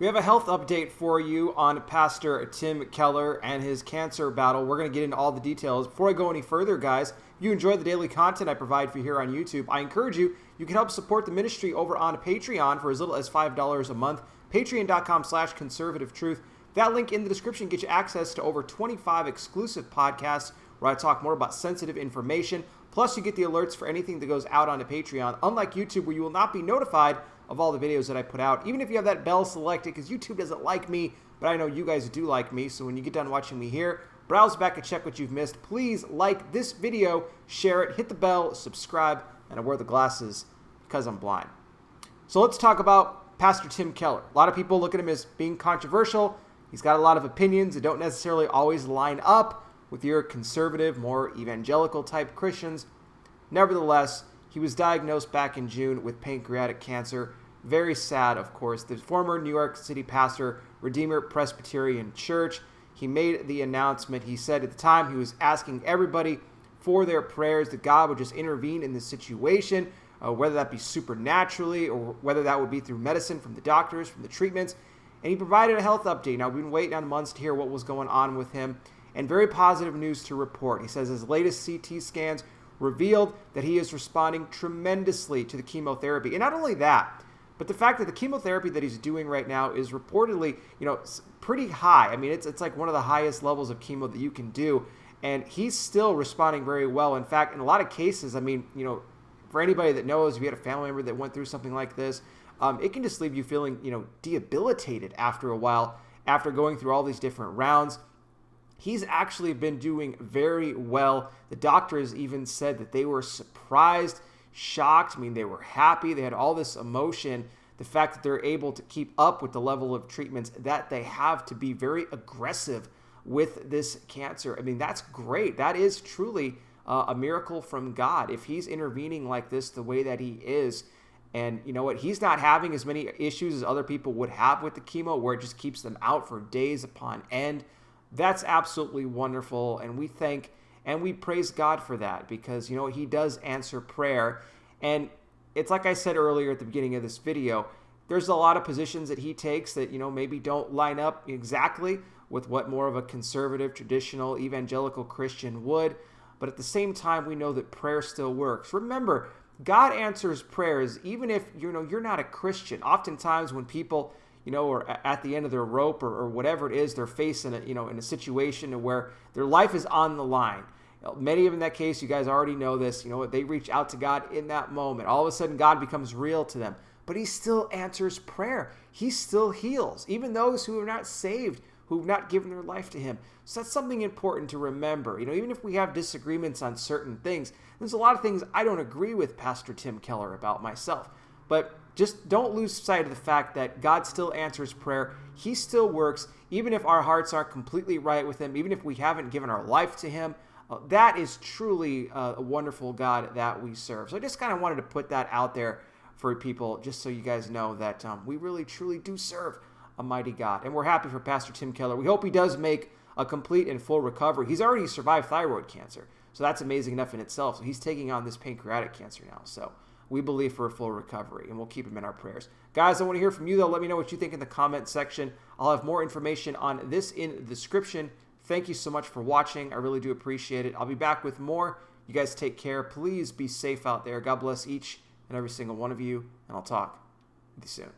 We have a health update for you on Pastor Tim Keller and his cancer battle. We're going to get into all the details. Before I go any further, guys, if you enjoy the daily content I provide for you here on YouTube, I encourage you can help support the ministry over on Patreon for as little as $5 a month. Patreon.com/conservative-truth. That link in the description gets you access to over 25 exclusive podcasts where I talk more about sensitive information. Plus, you get the alerts for anything that goes out onto Patreon, unlike YouTube, where you will not be notified of all the videos that I put out, even if you have that bell selected, because YouTube doesn't like me, but I know you guys do like me. So when you get done watching me here, browse back and check what you've missed. Please like this video, share it, hit the bell, subscribe, and I wear the glasses because I'm blind. So let's talk about Pastor Tim Keller. A lot of people look at him as being controversial. He's got a lot of opinions that don't necessarily always line up with your conservative, more evangelical type Christians. Nevertheless, he was diagnosed back in June with pancreatic cancer. Very sad, of course. The former New York City pastor, Redeemer Presbyterian Church, he made the announcement. He said at the time he was asking everybody for their prayers that God would just intervene in this situation, whether that be supernaturally or whether that would be through medicine from the doctors, from the treatments. And he provided a health update. Now, we've been waiting on months to hear what was going on with him. And very positive news to report. He says his latest CT scans revealed that he is responding tremendously to the chemotherapy. And not only that, but the fact that the chemotherapy that he's doing right now is reportedly, pretty high. I mean, it's like one of the highest levels of chemo that you can do. And he's still responding very well. In fact, in a lot of cases, I mean, for anybody that knows, if you had a family member that went through something like this, it can just leave you feeling, debilitated after a while, after going through all these different rounds. He's actually been doing very well. The doctors even said that they were surprised, shocked. I mean, they were happy. They had all this emotion. The fact that they're able to keep up with the level of treatments that they have to be very aggressive with this cancer. I mean, that's great. That is truly a miracle from God. If he's intervening like this the way that he is, and you know what, he's not having as many issues as other people would have with the chemo, where it just keeps them out for days upon end. That's absolutely wonderful, and we thank and we praise God for that, because, he does answer prayer. And it's like I said earlier at the beginning of this video, there's a lot of positions that he takes that, maybe don't line up exactly with what more of a conservative, traditional, evangelical Christian would. But at the same time, we know that prayer still works. Remember, God answers prayers even if, you're not a Christian. Oftentimes when people or at the end of their rope or whatever it is, they're facing in a situation where their life is on the line. Many of them in that case, you guys already know this, they reach out to God in that moment. All of a sudden, God becomes real to them. But he still answers prayer. He still heals, even those who are not saved, who have not given their life to him. So that's something important to remember. Even if we have disagreements on certain things, there's a lot of things I don't agree with Pastor Tim Keller about myself. But just don't lose sight of the fact that God still answers prayer. He still works, even if our hearts aren't completely right with him, even if we haven't given our life to him. That is truly a wonderful God that we serve. So I just kind of wanted to put that out there for people, just so you guys know that we really, truly do serve a mighty God. And we're happy for Pastor Tim Keller. We hope he does make a complete and full recovery. He's already survived thyroid cancer, so that's amazing enough in itself. So he's taking on this pancreatic cancer now. So we believe for a full recovery, and we'll keep him in our prayers. Guys, I want to hear from you, though. Let me know what you think in the comment section. I'll have more information on this in the description. Thank you so much for watching. I really do appreciate it. I'll be back with more. You guys take care. Please be safe out there. God bless each and every single one of you, and I'll talk with you soon.